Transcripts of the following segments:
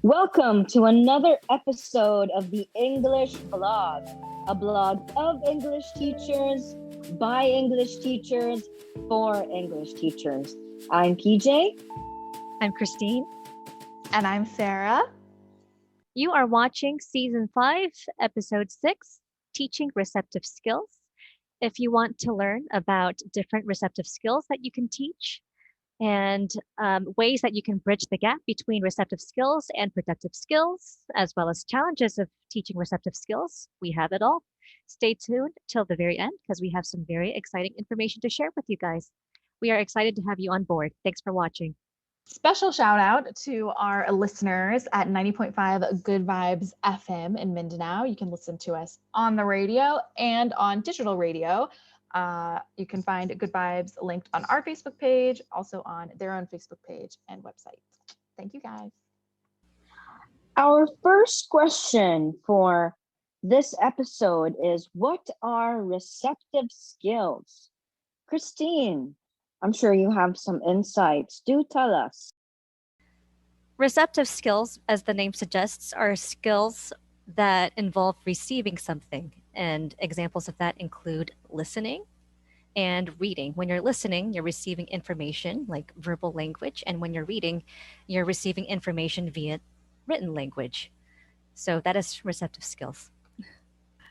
Welcome to another episode of the English Blog, a blog of English teachers, by English teachers, for English teachers. I'm PJ. I'm Christine. And I'm Sarah. You are watching Season 5, Episode 6, Teaching Receptive Skills. If you want to learn about different receptive skills that you can teach and ways that you can bridge the gap between receptive skills and productive skills, as well as challenges of teaching receptive skills, we have it all. Stay tuned till the very end because we have some very exciting information to share with you guys. We are excited to have you on board. Thanks for watching. Special shout out to our listeners at 90.5 Good Vibes FM in Mindanao. You can listen to us on the radio and on digital radio. You can find Good Vibes linked on our Facebook page, also on their own Facebook page and website. Thank you, guys. Our first question for this episode is, what are receptive skills? Christine, I'm sure you have some insights. Do tell us. Receptive skills, as the name suggests, are skills that involve receiving something. And examples of that include listening and reading. When you're listening, you're receiving information like verbal language. And when you're reading, you're receiving information via written language. So that is receptive skills.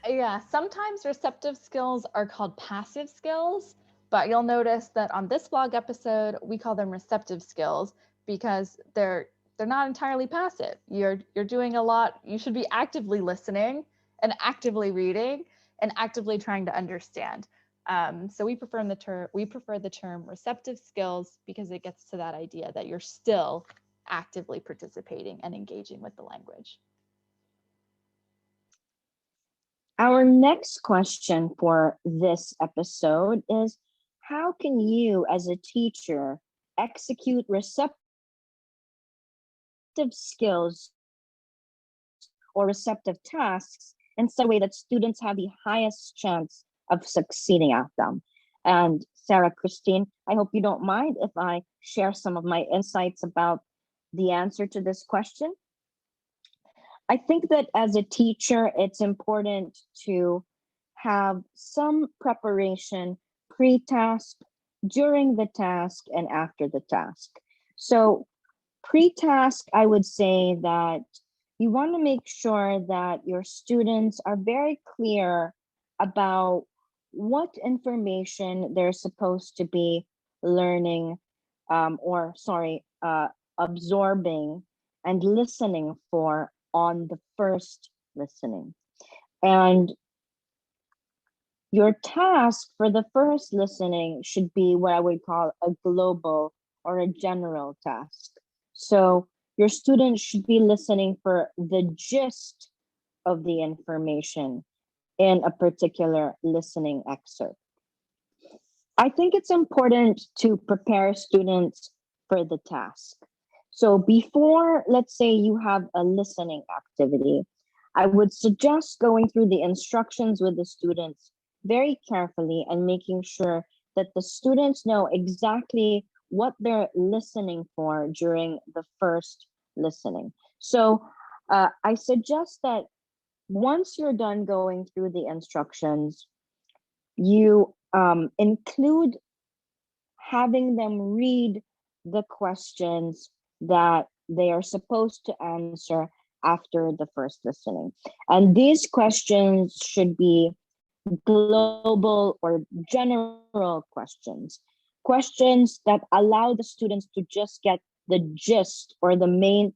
Yeah, sometimes receptive skills are called passive skills, but you'll notice that on this blog episode, we call them receptive skills because they're not entirely passive. You're doing a lot. You should be actively listening and actively reading and actively trying to understand. So we prefer the term receptive skills because it gets to that idea that you're still actively participating and engaging with the language. Our next question for this episode is, how can you as a teacher execute receptive skills or receptive tasks in such a way that students have the highest chance of succeeding at them? And Sarah, Christine, I hope you don't mind if I share some of my insights about the answer to this question. I think that as a teacher, it's important to have some preparation pre-task, during the task, and after the task. So pre-task, I would say that you want to make sure that your students are very clear about what information they're supposed to be learning, absorbing and listening for on the first listening. And your task for the first listening should be what I would call a global or a general task. So your students should be listening for the gist of the information in a particular listening excerpt. I think it's important to prepare students for the task. So before, let's say you have a listening activity, I would suggest going through the instructions with the students very carefully and making sure that the students know exactly what they're listening for during the first listening. So I suggest that once you're done going through the instructions, you include having them read the questions that they are supposed to answer after the first listening. And these questions should be global or general questions that allow the students to just get the gist or the main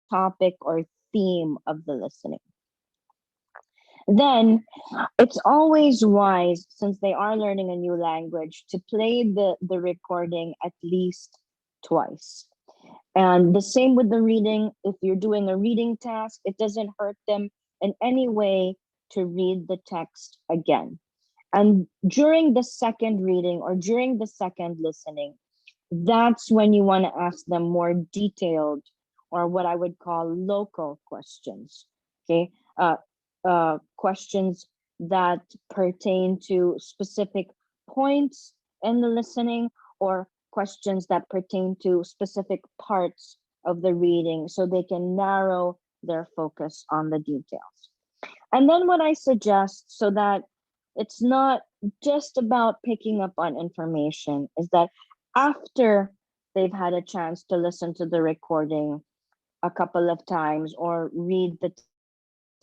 topic or theme of the listening. Then it's always wise, since they are learning a new language, to play the recording at least twice. And the same with the reading. If you're doing a reading task, it doesn't hurt them in any way to read the text again. And during the second reading or during the second listening, that's when you want to ask them more detailed or what I would call local questions. Okay. Questions that pertain to specific points in the listening or questions that pertain to specific parts of the reading so they can narrow their focus on the details. And then what I suggest, so that it's not just about picking up on information, is that after they've had a chance to listen to the recording a couple of times or read the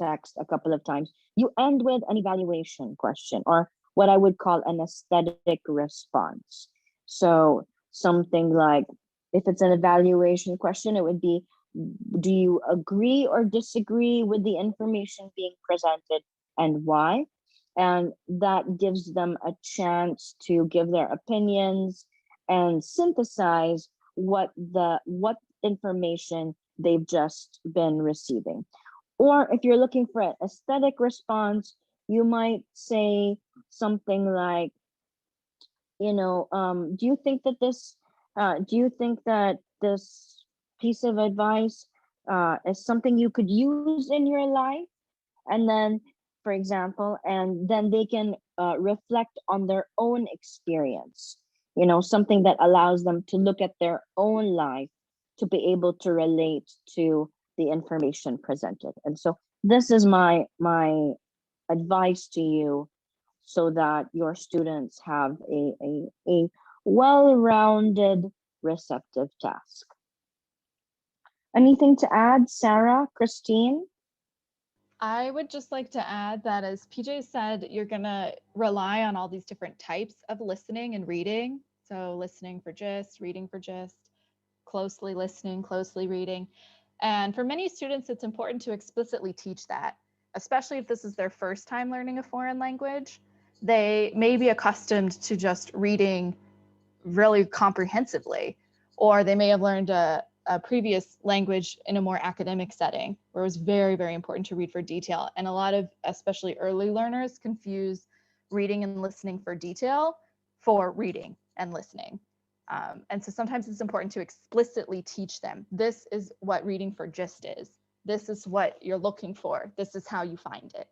text a couple of times, you end with an evaluation question, or what I would call an aesthetic response. So something like, if it's an evaluation question, it would be, do you agree or disagree with the information being presented and why? And that gives them a chance to give their opinions and synthesize what information they've just been receiving. Or if you're looking for an aesthetic response, you might say something like, do you think that this piece of advice is something you could use in your life? And then, for example, and then they can reflect on their own experience, something that allows them to look at their own life to be able to relate to the information presented. And so this is my advice to you, so that your students have a well-rounded receptive task. Anything to add, Sarah, Christine? I would just like to add that, as PJ said, you're going to rely on all these different types of listening and reading. So listening for gist, reading for gist, closely listening, closely reading. And for many students, it's important to explicitly teach that, especially if this is their first time learning a foreign language. They may be accustomed to just reading really comprehensively, or they may have learned a previous language in a more academic setting where it was very, very important to read for detail. And a lot of, especially early learners, confuse reading and listening for detail for reading and listening. And so sometimes it's important to explicitly teach them, this is what reading for gist is. This is what you're looking for. This is how you find it.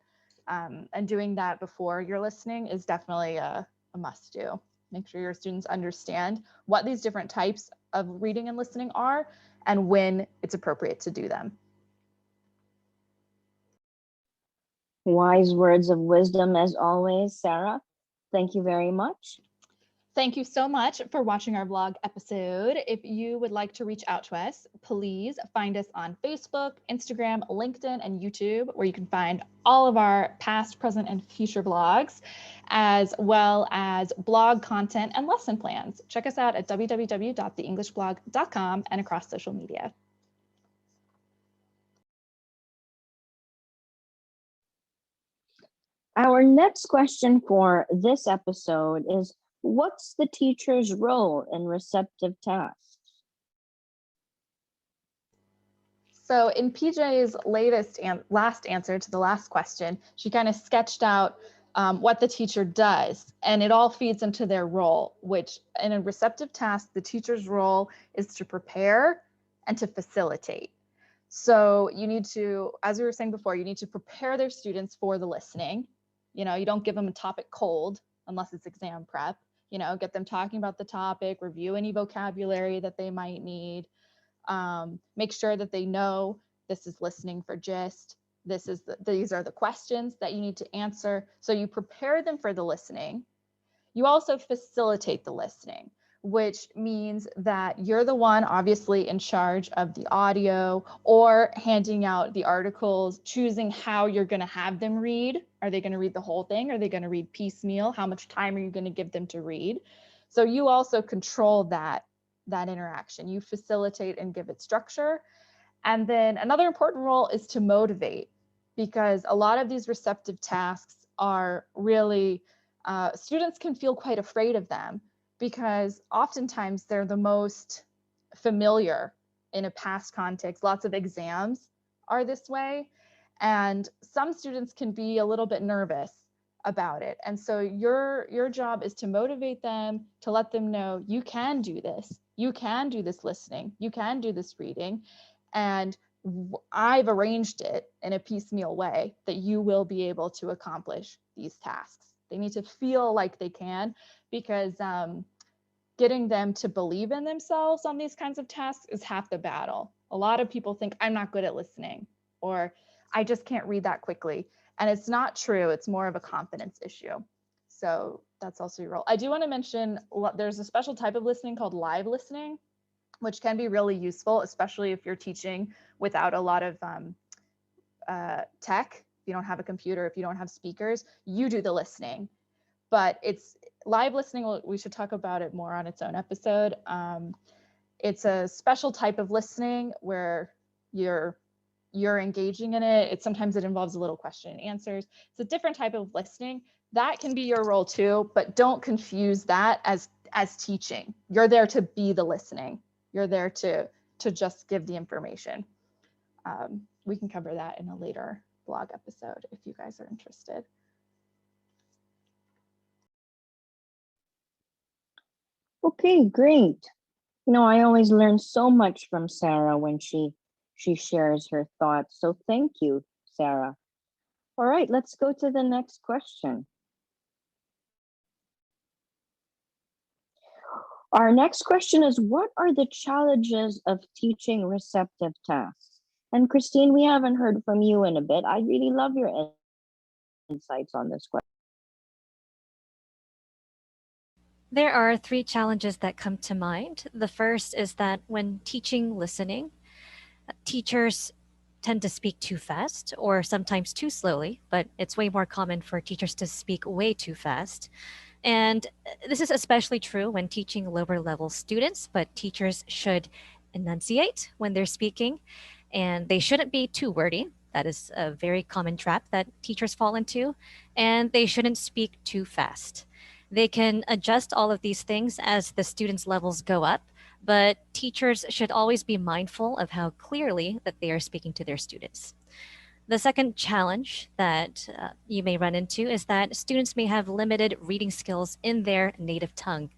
And doing that before you're listening is definitely a must do. Make sure your students understand what these different types of reading and listening are and when it's appropriate to do them. Wise words of wisdom as always, Sarah. Thank you very much. Thank you so much for watching our vlog episode. If you would like to reach out to us, please find us on Facebook, Instagram, LinkedIn, and YouTube, where you can find all of our past, present, and future vlogs, as well as blog content and lesson plans. Check us out at www.theenglishblog.com and across social media. Our next question for this episode is, what's the teacher's role in receptive tasks? So in PJ's latest and last answer to the last question, she kind of sketched out what the teacher does, and it all feeds into their role, which in a receptive task, the teacher's role is to prepare and to facilitate. So you need to, as we were saying before, you need to prepare their students for the listening. You don't give them a topic cold unless it's exam prep. Get them talking about the topic, review any vocabulary that they might need. Make sure that they know this is listening for gist. These are the questions that you need to answer. So you prepare them for the listening. You also facilitate the listening, which means that you're the one obviously in charge of the audio or handing out the articles, choosing how you're going to have them read. Are they going to read the whole thing? Are they going to read piecemeal? How much time are you going to give them to read? So you also control that interaction. You facilitate and give it structure. And then another important role is to motivate, because a lot of these receptive tasks are really, students can feel quite afraid of them because oftentimes they're the most familiar in a past context. Lots of exams are this way. And some students can be a little bit nervous about it. And so your job is to motivate them, to let them know you can do this. You can do this listening. You can do this reading. And I've arranged it in a piecemeal way that you will be able to accomplish these tasks. They need to feel like they can, because getting them to believe in themselves on these kinds of tasks is half the battle. A lot of people think I'm not good at listening, or I just can't read that quickly. And it's not true. It's more of a confidence issue. So that's also your role. I do want to mention there's a special type of listening called live listening, which can be really useful, especially if you're teaching without a lot of tech. If you don't have a computer, if you don't have speakers, you do the listening. But it's live listening. We should talk about it more on its own episode. It's a special type of listening where you're engaging in it. Sometimes it involves a little question and answers. It's a different type of listening. That can be your role too, but don't confuse that as teaching. You're there to be the listening. You're there to just give the information. We can cover that in a later blog episode if you guys are interested. Okay, great. You know, I always learn so much from Sarah when she shares her thoughts. So thank you, Sarah. All right, let's go to the next question. Our next question is, what are the challenges of teaching receptive tasks? And Christine, we haven't heard from you in a bit. I really love your insights on this question. There are three challenges that come to mind. The first is that when teaching listening, teachers tend to speak too fast or sometimes too slowly, but it's way more common for teachers to speak way too fast. And this is especially true when teaching lower level students, but teachers should enunciate when they're speaking, and they shouldn't be too wordy. That is a very common trap that teachers fall into, and they shouldn't speak too fast. They can adjust all of these things as the students' levels go up, but teachers should always be mindful of how clearly that they are speaking to their students. The second challenge that you may run into is that students may have limited reading skills in their native tongue.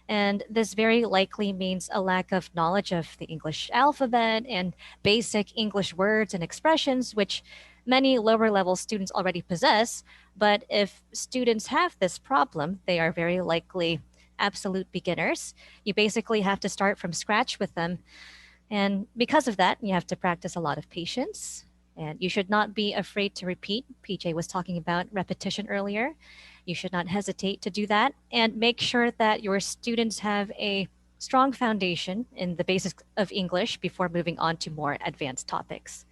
And this very likely means a lack of knowledge of the English alphabet and basic English words and expressions, which many lower level students already possess. But if students have this problem, they are very likely absolute beginners. You basically have to start from scratch with them. And because of that, you have to practice a lot of patience. And you should not be afraid to repeat. PJ was talking about repetition earlier. You should not hesitate to do that. And make sure that your students have a strong foundation in the basics of English before moving on to more advanced topics.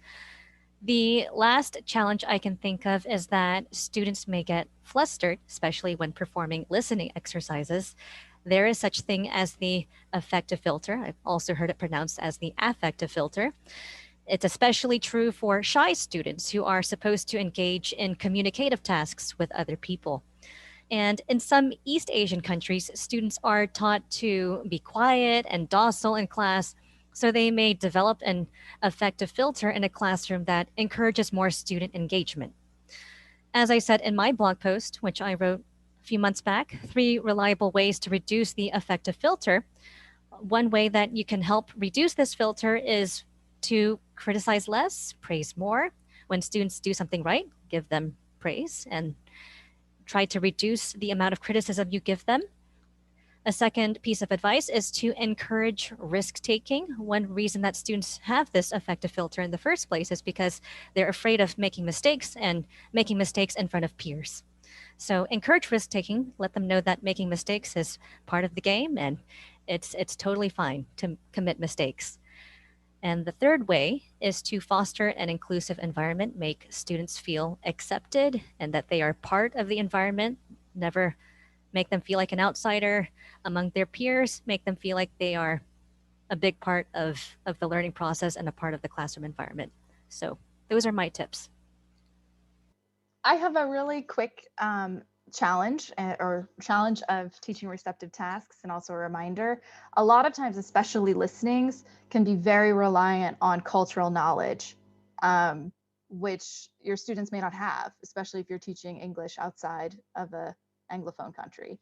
The last challenge I can think of is that students may get flustered, especially when performing listening exercises. There is such thing as the affective filter. I've also heard it pronounced as the affective filter. It's especially true for shy students who are supposed to engage in communicative tasks with other people. And in some East Asian countries, students are taught to be quiet and docile in class, so they may develop an affective filter in a classroom that encourages more student engagement. As I said in my blog post, which I wrote a few months back, 3 reliable ways to reduce the affective filter. One way that you can help reduce this filter is to criticize less, praise more. When students do something right, give them praise and try to reduce the amount of criticism you give them. A second piece of advice is to encourage risk taking. One reason that students have this affective filter in the first place is because they're afraid of making mistakes and making mistakes in front of peers. So encourage risk taking, let them know that making mistakes is part of the game and it's totally fine to commit mistakes. And the third way is to foster an inclusive environment, make students feel accepted and that they are part of the environment. Never make them feel like an outsider among their peers, make them feel like they are a big part of the learning process and a part of the classroom environment. So those are my tips. I have a really quick challenge of teaching receptive tasks, and also a reminder. A lot of times, especially listenings, can be very reliant on cultural knowledge, which your students may not have, especially if you're teaching English outside of a Anglophone country.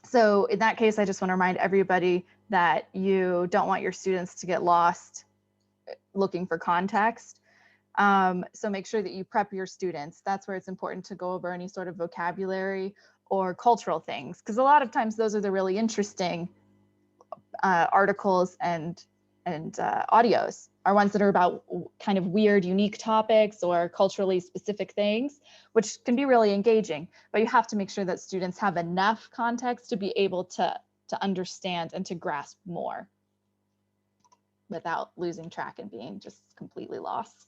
So in that case, I just want to remind everybody that you don't want your students to get lost looking for context. So make sure that you prep your students. That's where it's important to go over any sort of vocabulary or cultural things, because a lot of times those are the really interesting articles and audios are ones that are about kind of weird, unique topics or culturally specific things, which can be really engaging. But you have to make sure that students have enough context to be able to understand and to grasp more without losing track and being just completely lost.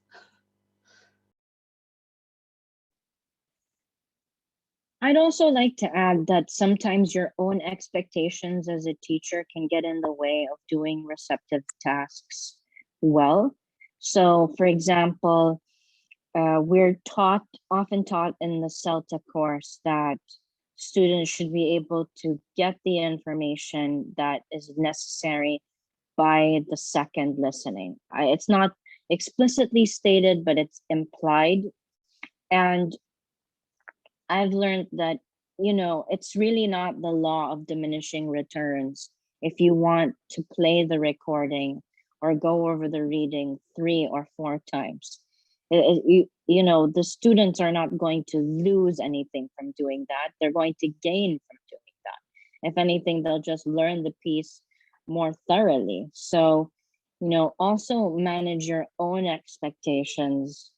I'd also like to add that sometimes your own expectations as a teacher can get in the way of doing receptive tasks well. So, for example, we're often taught in the CELTA course that students should be able to get the information that is necessary by the second listening. It's not explicitly stated, but it's implied. And I've learned that, it's really not the law of diminishing returns. If you want to play the recording or go over the reading 3 or 4 times, the students are not going to lose anything from doing that. They're going to gain from doing that. If anything, they'll just learn the piece more thoroughly. So, also manage your own expectations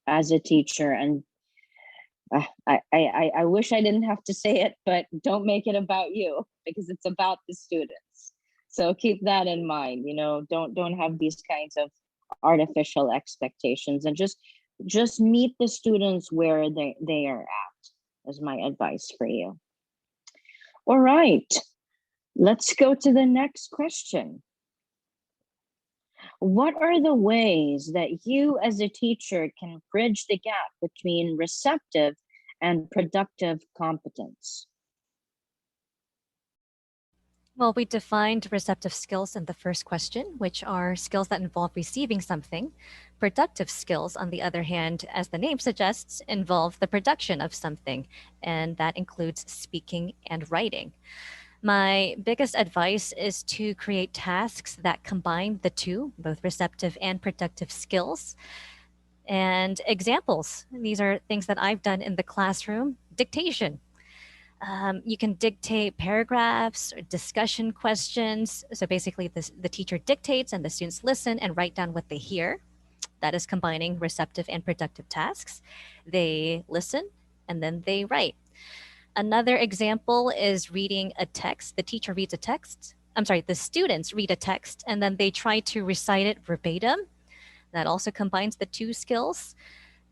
as a teacher. And I wish I didn't have to say it, but don't make it about you, because it's about the students. So keep that in mind. Don't have these kinds of artificial expectations, and just meet the students where they are at, is my advice for you. All right, let's go to the next question. What are the ways that you as a teacher can bridge the gap between receptive and productive competence? Well, we defined receptive skills in the first question, which are skills that involve receiving something. Productive skills, on the other hand, as the name suggests, involve the production of something, and that includes speaking and writing. My biggest advice is to create tasks that combine the two, both receptive and productive skills. And examples, these are things that I've done in the classroom. Dictation. You can dictate paragraphs or discussion questions. So basically, the teacher dictates and the students listen and write down what they hear. That is combining receptive and productive tasks. They listen and then they write. Another example is reading a text. The teacher reads a text. I'm sorry, the students read a text and then they try to recite it verbatim. That also combines the two skills.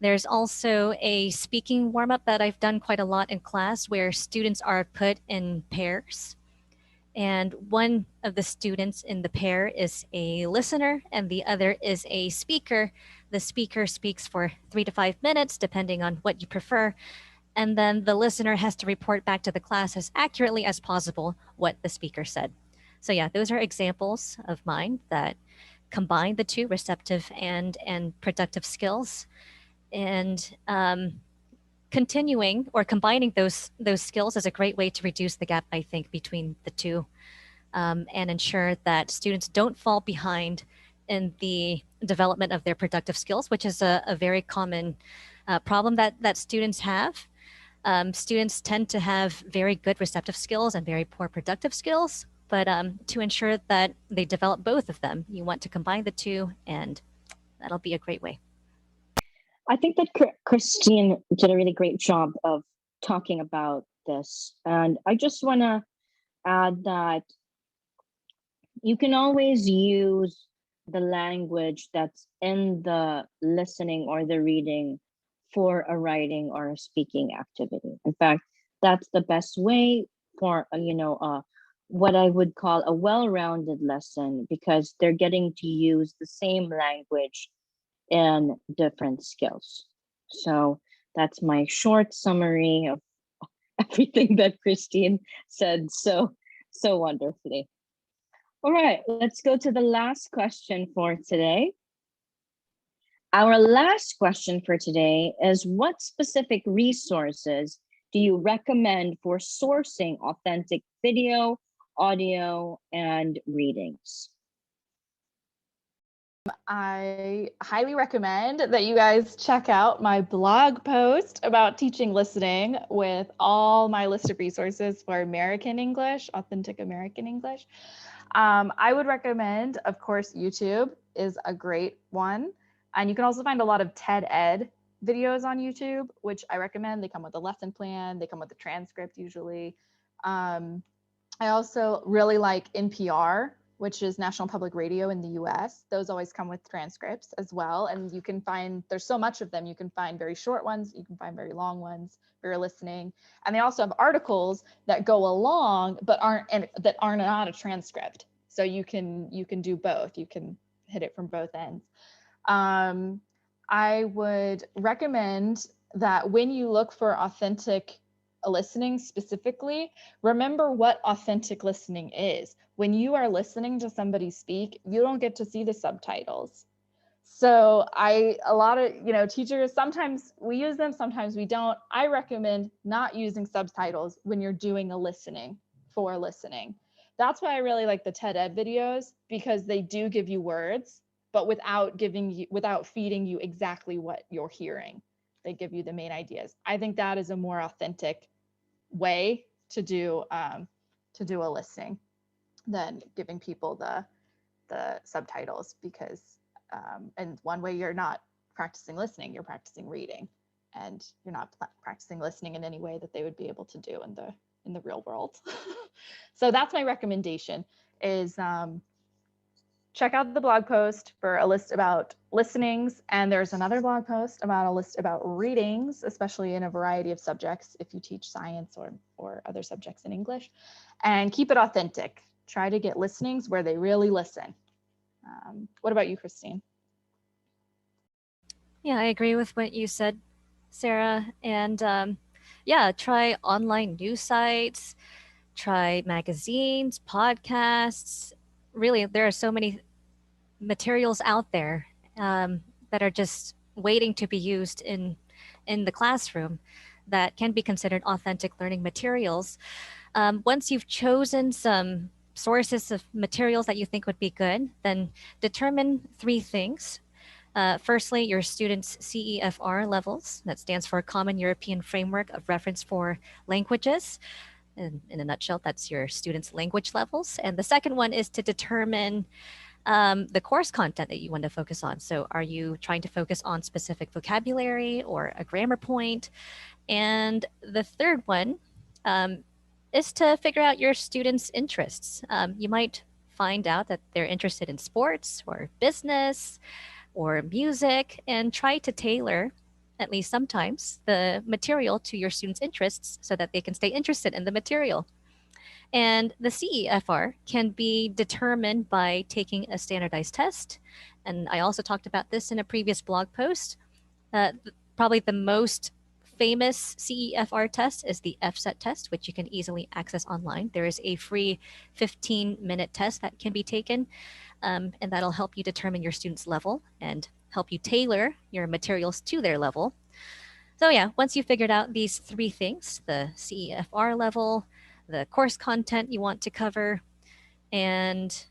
There's also a speaking warm up that I've done quite a lot in class where students are put in pairs. And one of the students in the pair is a listener and the other is a speaker. The speaker speaks for 3 to 5 minutes, depending on what you prefer. And then the listener has to report back to the class as accurately as possible what the speaker said. So yeah, those are examples of mine that combine the two, receptive and productive skills. And continuing or combining those skills is a great way to reduce the gap, I think, between the two, and ensure that students don't fall behind in the development of their productive skills, which is a very common problem that students have. Students tend to have very good receptive skills and very poor productive skills, but to ensure that they develop both of them, you want to combine the two, and that'll be a great way. I think that Christine did a really great job of talking about this. And I just want to add that you can always use the language that's in the listening or the reading for a writing or a speaking activity. In fact, that's the best way for, what I would call a well-rounded lesson, because they're getting to use the same language in different skills. So that's my short summary of everything that Christine said so wonderfully. All right, let's go to the last question for today. Our last question for today is, what specific resources do you recommend for sourcing authentic video, audio, and readings? I highly recommend that you guys check out my blog post about teaching listening with all my list of resources for American English, authentic American English. I would recommend, of course, YouTube is a great one. And you can also find a lot of TED Ed videos on YouTube, which I recommend. They come with a lesson plan, they come with a transcript usually. I also really like NPR, which is National Public Radio in the US. Those always come with transcripts as well. And you can find, there's so much of them. You can find very short ones, you can find very long ones for your listening. And they also have articles that go along, but aren't not a transcript. So you can do both. You can hit it from both ends. I would recommend that when you look for authentic listening specifically, remember what authentic listening is. When you are listening to somebody speak, you don't get to see the subtitles. So a lot of, teachers, sometimes we use them, sometimes we don't. I recommend not using subtitles when you're doing a listening for listening. That's why I really like the TED Ed videos, because they do give you words, but without feeding you exactly what you're hearing. They give you the main ideas. I think that is a more authentic way to do a listening than giving people the subtitles, because and one way you're not practicing listening, you're practicing reading, and you're not practicing listening in any way that they would be able to do in the real world. So that's my recommendation, is check out the blog post for a list about listenings, and there's another blog post about a list about readings, especially in a variety of subjects if you teach science or other subjects in English. And keep it authentic. Try to get listenings where they really listen. What about you, Christine? Yeah, I agree with what you said, Sarah. And yeah, try online news sites, try magazines, podcasts. Really, there are so many materials out there that are just waiting to be used in the classroom that can be considered authentic learning materials. Once you've chosen some sources of materials that you think would be good, then determine three things. Firstly, your students' CEFR levels. That stands for Common European Framework of Reference for Languages. In a nutshell, that's your students' language levels. And the second one is to determine the course content that you want to focus on. So, are you trying to focus on specific vocabulary or a grammar point? And the third one is to figure out your students' interests. You might find out that they're interested in sports or business or music, and try to tailor, at least sometimes, the material to your students' interests so that they can stay interested in the material. And the CEFR can be determined by taking a standardized test. And I also talked about this in a previous blog post. Probably the most famous CEFR test is the FSET test, which you can easily access online. There is a free 15-minute test that can be taken, and that'll help you determine your students' level and help you tailor your materials to their level. So yeah, once you've figured out these three things, the CEFR level, the course content you want to cover, and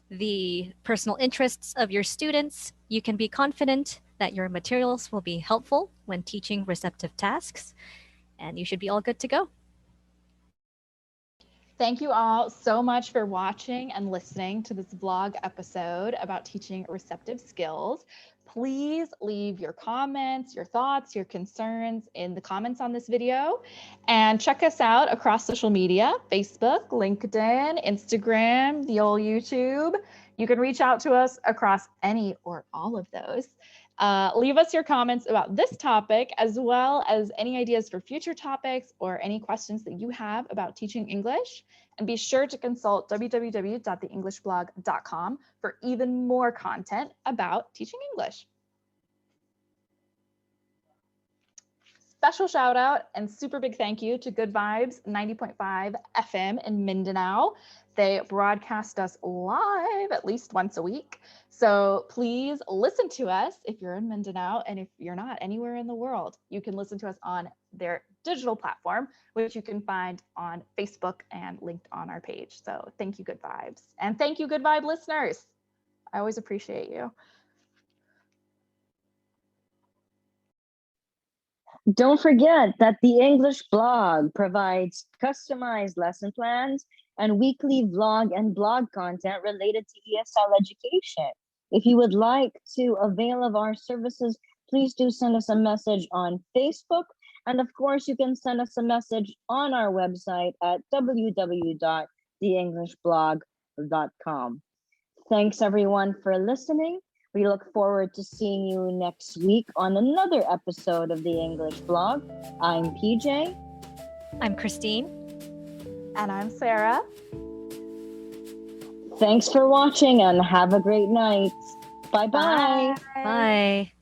the personal interests of your students, you can be confident that your materials will be helpful when teaching receptive tasks, and you should be all good to go. Thank you all so much for watching and listening to this vlog episode about teaching receptive skills. Please leave your comments, your thoughts, your concerns in the comments on this video, and check us out across social media: Facebook, LinkedIn, Instagram, the old YouTube. You can reach out to us across any or all of those. Leave us your comments about this topic, as well as any ideas for future topics or any questions that you have about teaching English. And be sure to consult www.theenglishblog.com for even more content about teaching English. Special shout out and super big thank you to Good Vibes 90.5 FM in Mindanao. They broadcast us live at least once a week. So please listen to us if you're in Mindanao, and if you're not anywhere in the world, you can listen to us on their digital platform, which you can find on Facebook and linked on our page. So thank you, Good Vibes. And thank you, Good Vibe listeners. I always appreciate you. Don't forget that the English blog provides customized lesson plans and weekly vlog and blog content related to ESL education. If you would like to avail of our services, please do send us a message on Facebook. And of course, you can send us a message on our website at www.theenglishblog.com. Thanks everyone for listening. We look forward to seeing you next week on another episode of the English Blog. I'm PJ. I'm Christine. And I'm Sarah. Thanks for watching and have a great night. Bye-bye. Bye.